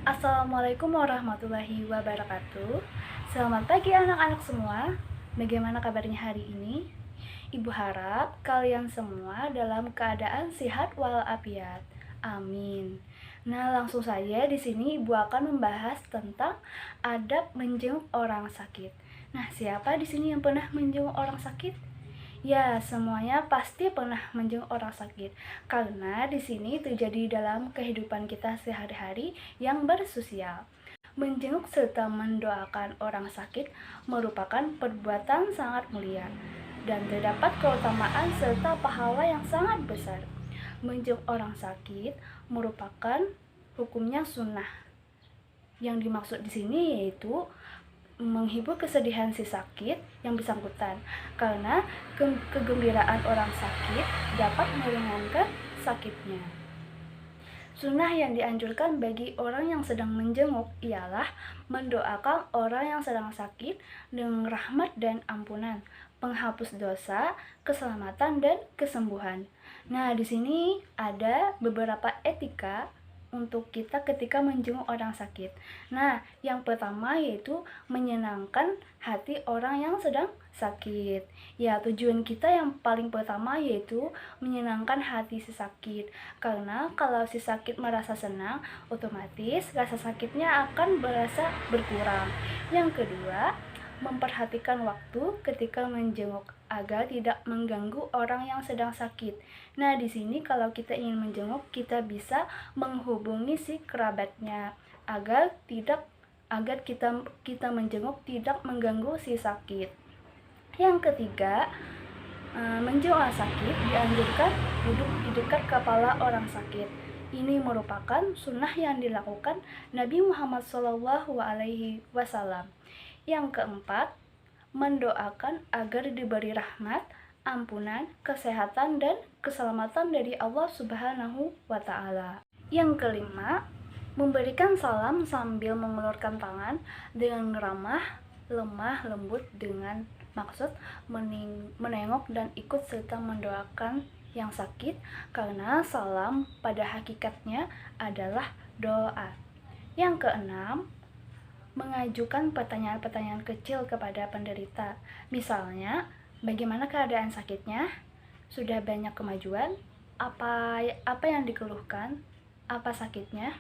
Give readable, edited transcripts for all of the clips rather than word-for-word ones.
Assalamualaikum warahmatullahi wabarakatuh. Selamat pagi anak-anak semua. Bagaimana kabarnya hari ini? Ibu harap kalian semua dalam keadaan sehat walafiat. Amin. Nah, langsung saja di sini Ibu akan membahas tentang adab menjenguk orang sakit. Nah, siapa di sini yang pernah menjenguk orang sakit? Ya, semuanya pasti pernah menjenguk orang sakit, karena di sini terjadi dalam kehidupan kita sehari-hari yang bersosial. Menjenguk serta mendoakan orang sakit merupakan perbuatan sangat mulia, dan terdapat keutamaan serta pahala yang sangat besar. Menjenguk orang sakit merupakan hukumnya sunnah. Yang dimaksud di sini yaitu menghibur kesedihan si sakit yang bersangkutan, karena kegembiraan orang sakit dapat meringankan sakitnya. Sunnah yang dianjurkan bagi orang yang sedang menjenguk ialah mendoakan orang yang sedang sakit dengan rahmat dan ampunan, penghapus dosa, keselamatan dan kesembuhan. Nah, di sini ada beberapa etika untuk kita ketika menjenguk orang sakit. Nah, yang pertama yaitu menyenangkan hati orang yang sedang sakit. Ya, tujuan kita yang paling pertama yaitu menyenangkan hati si sakit. Karena kalau si sakit merasa senang, otomatis rasa sakitnya akan berasa berkurang. Yang kedua, memperhatikan waktu ketika menjenguk agar tidak mengganggu orang yang sedang sakit. Nah, di sini kalau kita ingin menjenguk, kita bisa menghubungi si kerabatnya agar kita menjenguk tidak mengganggu si sakit. Yang ketiga, menjenguk orang sakit dianjurkan duduk di dekat kepala orang sakit. Ini merupakan sunnah yang dilakukan Nabi Muhammad SAW. Yang keempat, mendoakan agar diberi rahmat, ampunan, kesehatan, dan keselamatan dari Allah Subhanahu wa Ta'ala. Yang kelima, memberikan salam sambil mengulurkan tangan dengan ramah, lemah, lembut dengan maksud menengok dan ikut serta mendoakan yang sakit, karena salam pada hakikatnya adalah doa. Yang keenam, mengajukan pertanyaan-pertanyaan kecil kepada penderita. Misalnya, bagaimana keadaan sakitnya? Sudah banyak kemajuan? Apa yang dikeluhkan? Apa sakitnya?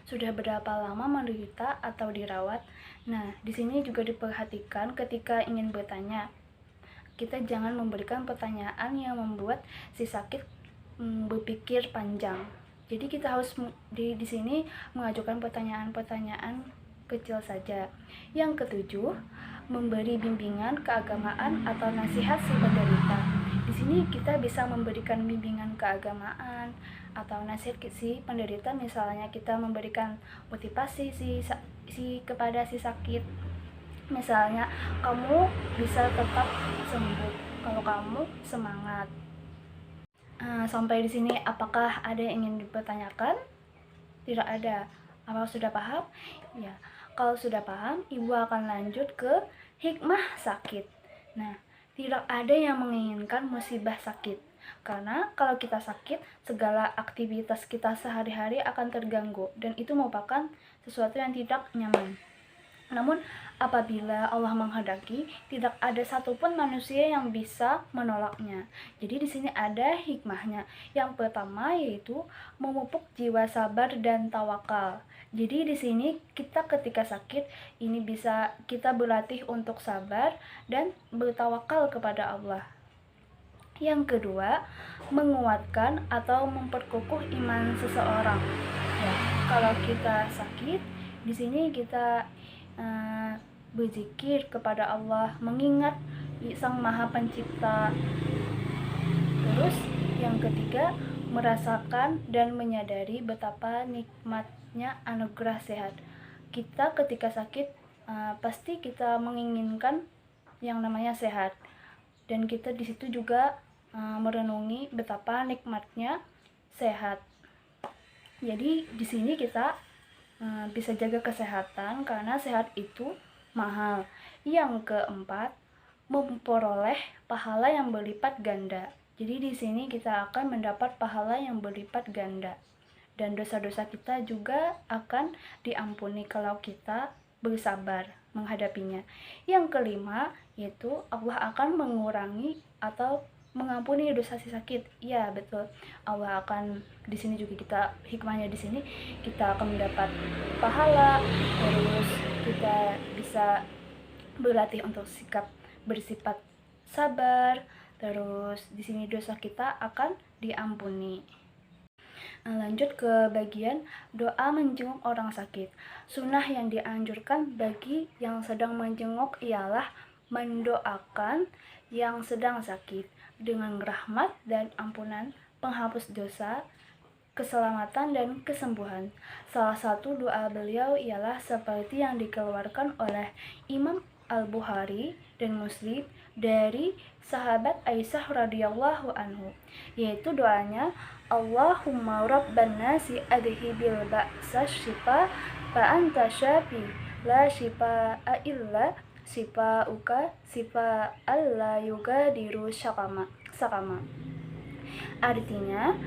Sudah berapa lama menderita atau dirawat? Nah, di sini juga diperhatikan ketika ingin bertanya. Kita jangan memberikan pertanyaan yang membuat si sakit berpikir panjang. Jadi kita harus di sini mengajukan pertanyaan-pertanyaan kecil saja. Yang ketujuh, memberi bimbingan keagamaan atau nasihat si penderita. Di sini kita bisa memberikan bimbingan keagamaan atau nasihat si penderita, misalnya kita memberikan motivasi kepada si sakit. Misalnya, kamu bisa tetap sembuh kalau kamu semangat. Sampai di sini apakah ada yang ingin dipertanyakan? Tidak ada. Apa sudah paham? Ya. Kalau sudah paham, Ibu akan lanjut ke hikmah sakit. Nah, tidak ada yang menginginkan musibah sakit. Karena kalau kita sakit, segala aktivitas kita sehari-hari akan terganggu, dan itu merupakan sesuatu yang tidak nyaman. Namun, apabila Allah menghendaki, tidak ada satupun manusia yang bisa menolaknya. Jadi di sini ada hikmahnya. Yang pertama yaitu memupuk jiwa sabar dan tawakal. Jadi di sini kita ketika sakit ini bisa kita berlatih untuk sabar dan bertawakal kepada Allah. Yang kedua, menguatkan atau memperkokoh iman seseorang. Ya, kalau kita sakit, di sini kita berzikir kepada Allah, mengingat Sang Maha Pencipta. Terus yang ketiga, merasakan dan menyadari betapa nikmatnya anugerah sehat. Kita ketika sakit pasti kita menginginkan yang namanya sehat, dan kita di situ juga merenungi betapa nikmatnya sehat. Jadi di sini kita bisa jaga kesehatan karena sehat itu mahal. Yang keempat, memperoleh pahala yang berlipat ganda. Jadi di sini kita akan mendapat pahala yang berlipat ganda. dan dosa-dosa kita juga akan diampuni kalau kita bersabar menghadapinya. Yang kelima yaitu Allah akan mengurangi atau mengampuni dosa si sakit. Ya, betul. Allah akan di sini juga kita hikmahnya di sini kita akan mendapat pahala, terus kita bisa berlatih untuk bersifat sabar, terus di sini dosa kita akan diampuni. Lanjut ke bagian doa menjenguk orang sakit. Sunnah yang dianjurkan bagi yang sedang menjenguk ialah mendoakan yang sedang sakit dengan rahmat dan ampunan, penghapus dosa, keselamatan dan kesembuhan. Salah satu doa beliau ialah seperti yang dikeluarkan oleh Imam Al-Bukhari dan Muslim dari sahabat Aisyah radhiyallahu anhu, yaitu doanya Allahumma rabban nasi adhibil ba'sa syifa fa anta syafi la shifaa illa shifauka alla yugadiru sakama. Artinya,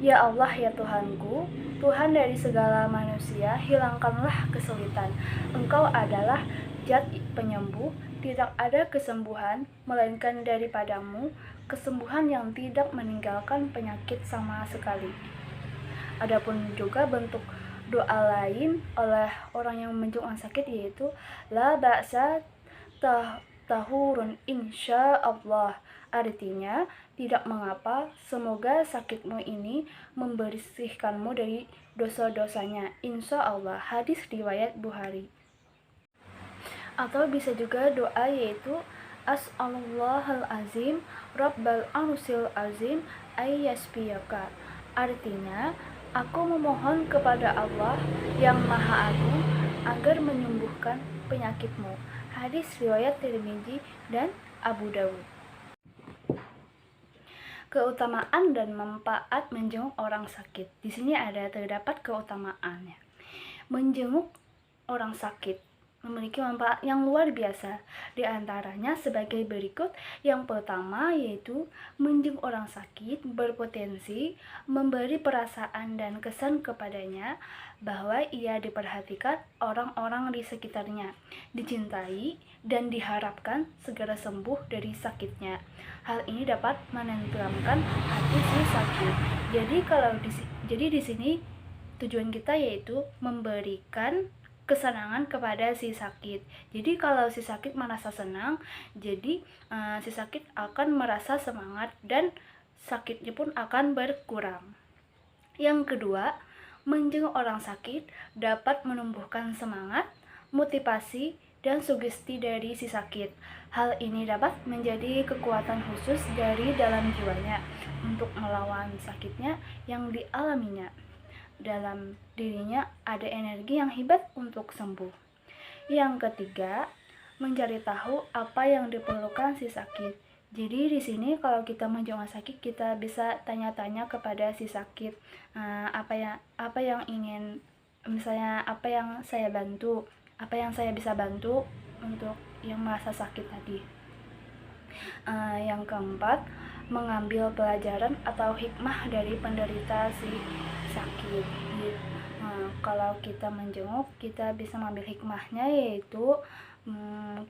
ya Allah ya Tuhanku, Tuhan dari segala manusia, hilangkanlah kesulitan. Engkau adalah Zat penyembuh, tidak ada kesembuhan melainkan daripadamu, kesembuhan yang tidak meninggalkan penyakit sama sekali. Adapun juga bentuk doa lain oleh orang yang menjenguk orang sakit yaitu la ba'sa tahurun insya Allah. Artinya, tidak mengapa, semoga sakitmu ini membersihkanmu dari dosa-dosanya. Insya Allah. Hadis riwayat Bukhari. Atau bisa juga doa yaitu As'alullahal azim Rabbal arsil azim ayyasbiyaka. Artinya, aku memohon kepada Allah yang maha agung agar menyembuhkan penyakitmu. Hadis riwayat Tirmidzi dan Abu Dawud. Keutamaan dan manfaat menjenguk orang sakit. Di sini terdapat keutamaannya. Menjenguk orang sakit memiliki manfaat yang luar biasa. Di antaranya sebagai berikut. Yang pertama yaitu menjenguk orang sakit berpotensi memberi perasaan dan kesan kepadanya bahwa ia diperhatikan orang-orang di sekitarnya, dicintai dan diharapkan segera sembuh dari sakitnya. Hal ini dapat menenteramkan hati si sakit. Jadi di sini tujuan kita yaitu memberikan kesenangan kepada si sakit. Jadi kalau si sakit merasa senang, jadi si sakit akan merasa semangat dan sakitnya pun akan berkurang. Yang kedua, menjenguk orang sakit dapat menumbuhkan semangat, motivasi, dan sugesti dari si sakit. Hal ini dapat menjadi kekuatan khusus dari dalam jiwanya untuk melawan sakitnya yang dialaminya. Dalam dirinya ada energi yang hebat untuk sembuh. Yang ketiga, mencari tahu apa yang diperlukan si sakit. Jadi di sini kalau kita menjenguk sakit, kita bisa tanya-tanya kepada si sakit, apa yang ingin, misalnya apa yang saya bantu, apa yang saya bisa bantu untuk yang merasa sakit tadi. Yang keempat, mengambil pelajaran atau hikmah dari penderita si sakit. Kalau kita menjenguk, kita bisa mengambil hikmahnya yaitu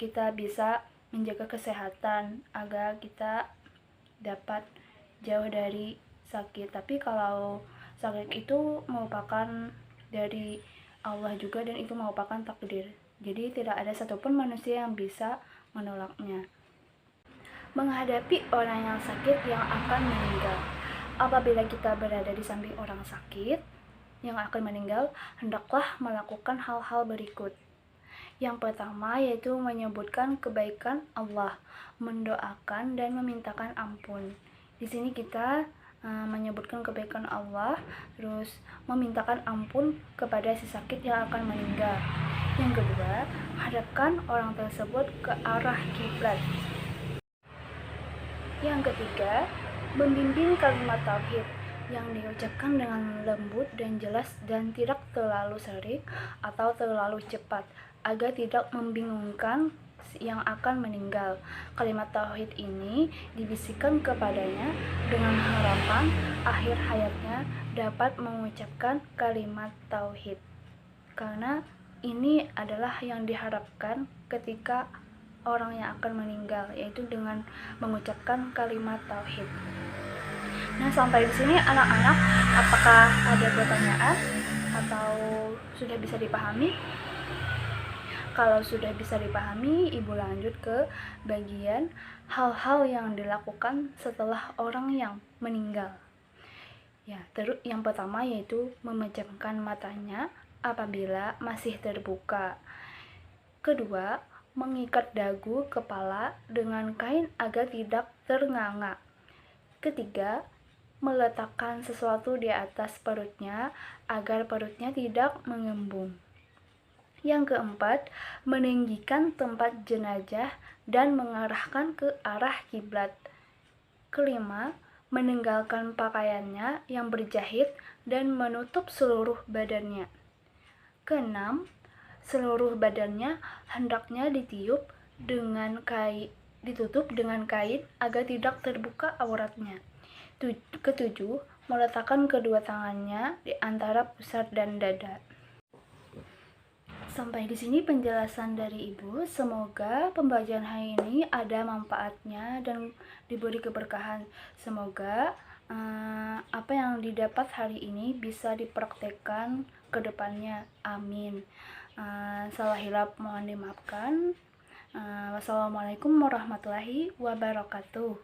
kita bisa menjaga kesehatan agar kita dapat jauh dari sakit. Tapi kalau sakit itu merupakan dari Allah juga dan itu merupakan takdir. Jadi tidak ada satupun manusia yang bisa menolaknya. Menghadapi orang yang sakit yang akan meninggal. Apabila kita berada di samping orang sakit yang akan meninggal, hendaklah melakukan hal-hal berikut. Yang pertama yaitu menyebutkan kebaikan Allah, mendoakan dan memintakan ampun. Di sini kita menyebutkan kebaikan Allah, terus memintakan ampun kepada si sakit yang akan meninggal. Yang kedua, hadapkan orang tersebut ke arah kiblat. Yang ketiga, membimbing kalimat tauhid yang diucapkan dengan lembut dan jelas dan tidak terlalu sering atau terlalu cepat agar tidak membingungkan yang akan meninggal. Kalimat tauhid ini dibisikkan kepadanya dengan harapan akhir hayatnya dapat mengucapkan kalimat tauhid. Karena ini adalah yang diharapkan ketika orang yang akan meninggal, yaitu dengan mengucapkan kalimat tauhid. Nah, sampai di sini anak-anak, apakah ada pertanyaan atau sudah bisa dipahami? Kalau sudah bisa dipahami, Ibu lanjut ke bagian hal-hal yang dilakukan setelah orang yang meninggal. Ya, yang pertama yaitu memejamkan matanya apabila masih terbuka. Kedua, mengikat dagu kepala dengan kain agar tidak ternganga. Ketiga, meletakkan sesuatu di atas perutnya agar perutnya tidak mengembung. Yang keempat, meninggikan tempat jenazah dan mengarahkan ke arah kiblat. Kelima, meninggalkan pakaiannya yang berjahit dan menutup seluruh badannya. Keenam, seluruh badannya hendaknya ditutup dengan kain agar tidak terbuka auratnya. Ketujuh, meletakkan kedua tangannya di antara pusar dan dada. Sampai di sini penjelasan dari Ibu. Semoga pembelajaran hari ini ada manfaatnya dan diberi keberkahan. Semoga apa yang didapat hari ini bisa dipraktekkan ke depannya. Amin. Salah hilap mohon dimaafkan. Wassalamualaikum warahmatullahi wabarakatuh.